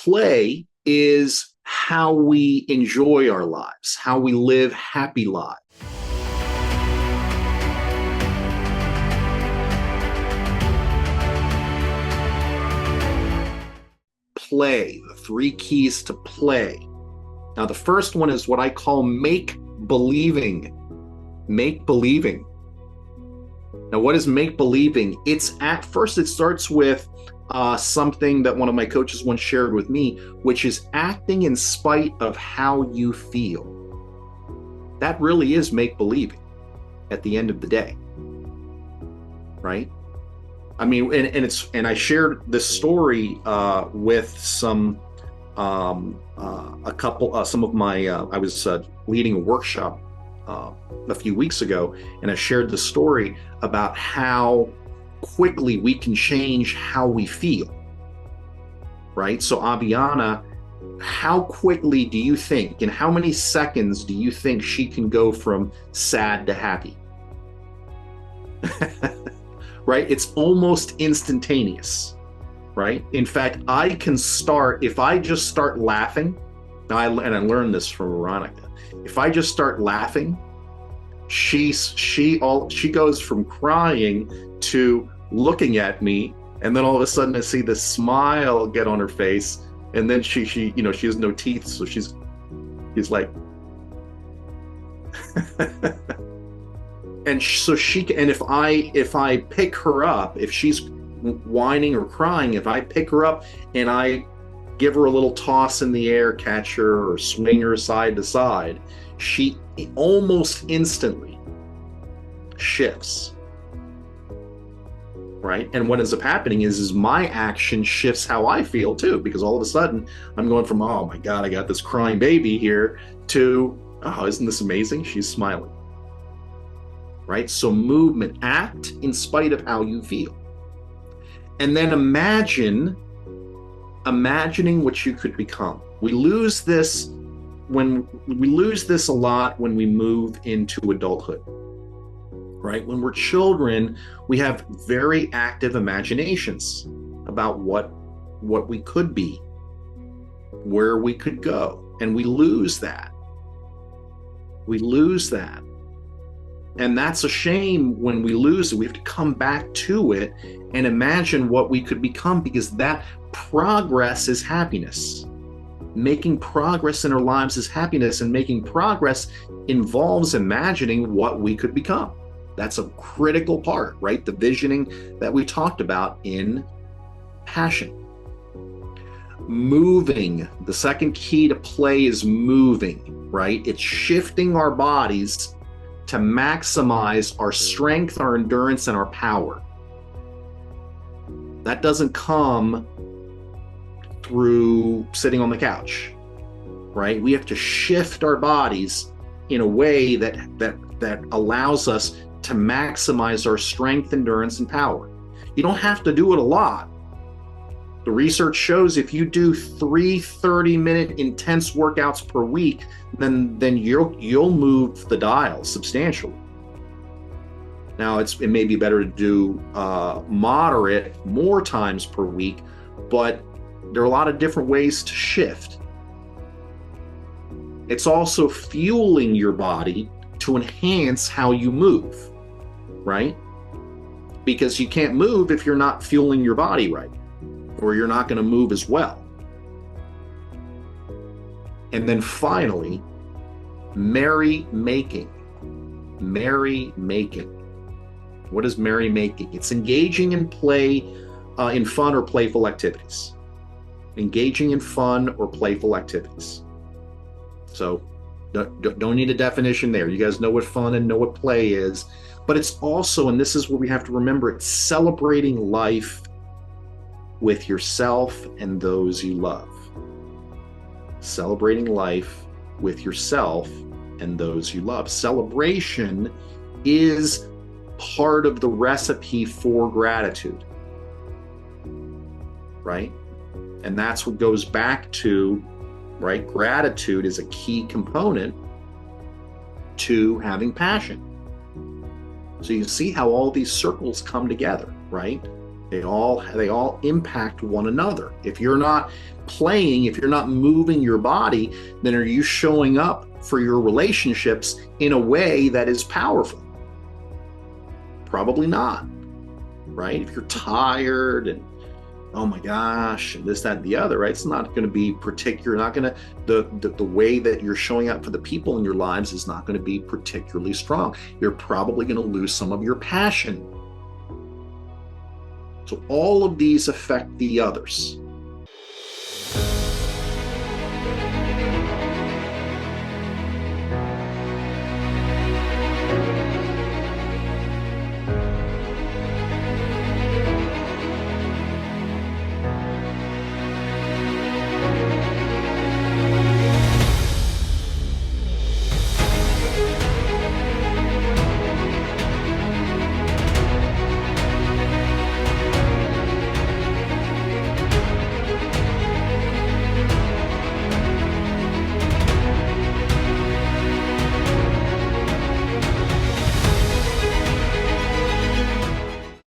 play is how we enjoy our lives, how we live happy lives. Play, the three keys to play. Now, the first one is what I call make believing. Make believing. Now, what is make believing? It's at first, it starts with something that one of my coaches once shared with me, which is acting in spite of how you feel. That really is make believing at the end of the day, right? I mean, and I shared this story with some of my I was leading a workshop a few weeks ago, and I shared the story about how quickly we can change how we feel, right? So Aviana, how quickly do you think, in how many seconds do you think she can go from sad to happy? Right? It's almost instantaneous, right? In fact, I can start, if I just start laughing, and I learned this from Veronica, if I just start laughing, she goes from crying to looking at me, and then all of a sudden I see this smile get on her face, and then she has no teeth, so she's like and so if I pick her up, if she's whining or crying, if I pick her up and I give her a little toss in the air, catch her, or swing her side to side, she almost instantly shifts, right? And what ends up happening is my action shifts how I feel too, because all of a sudden I'm going from, oh my God, I got this crying baby here, to, oh, isn't this amazing? She's smiling, right? So movement, act in spite of how you feel. And then imagining what you could become. We lose this a lot when we move into adulthood, right? When we're children, we have very active imaginations about what we could be, where we could go, and we lose that. And that's a shame when we lose it. We have to come back to it and imagine what we could become, because that progress is happiness. Making progress in our lives is happiness, and making progress involves imagining what we could become. That's a critical part, right? The visioning that we talked about in passion. Moving. The second key to play is moving, right? It's shifting our bodies to maximize our strength, our endurance, and our power. That doesn't come through sitting on the couch, right? We have to shift our bodies in a way that allows us to maximize our strength, endurance, and power. You don't have to do it a lot. The research shows if you do 3 30-minute intense workouts per week, then you'll move the dial substantially. Now, it may be better to do moderate more times per week, but there are a lot of different ways to shift. It's also fueling your body to enhance how you move, right? Because you can't move if you're not fueling your body right, or you're not going to move as well. And then finally, merry-making. Merry-making. What is merry-making? It's engaging in play, in fun or playful activities. Engaging in fun or playful activities. So don't need a definition there. You guys know what fun and know what play is. But it's also, and this is what we have to remember, it's celebrating life with yourself and those you love. Celebrating life with yourself and those you love. Celebration is part of the recipe for gratitude, right? And that's what goes back to, right? Gratitude is a key component to having passion. So you see how all these circles come together, right? They all impact one another. If you're not playing, if you're not moving your body, then are you showing up for your relationships in a way that is powerful? Probably not, right? If you're tired and oh my gosh, and this, that, and the other, right? It's not going to be particular, not going to, the way that you're showing up for the people in your lives is not going to be particularly strong. You're probably going to lose some of your passion. So all of these affect the others.